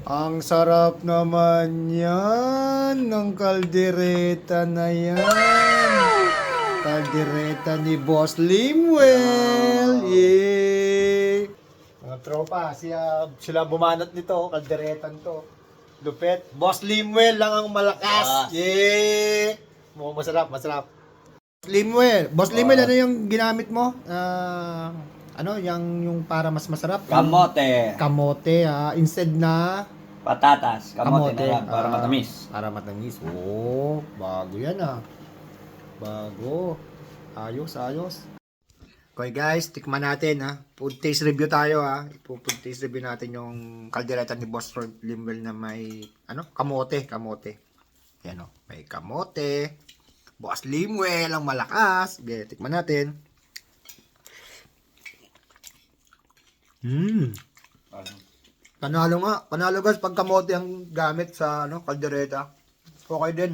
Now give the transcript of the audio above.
Ang sarap naman yan ng kaldereta na yan. Kaldereta ni Boss Limuel. Yeah. Mga tropa, sila bumanat nito, kalderetan to. Lupet. Boss Limuel lang ang malakas. Yeah. Masarap, masarap. Boss Limuel, ano yung ginamit mo? Ano, yung para mas masarap? Kamote. Kamote, instead na Patatas. Kamote na lang para ah, matamis. Para matamis. Oh, bago yan Bago. Ayos, ayos. Okay guys, tikman natin Food taste review tayo Food taste review natin yung kaldereta ni Boss Limuel na may kamote. Yan may kamote. Boss Limuel ang malakas. Okay, tikman natin. Panalo guys pag kamote ang gamit sa kaldereta. Okay din.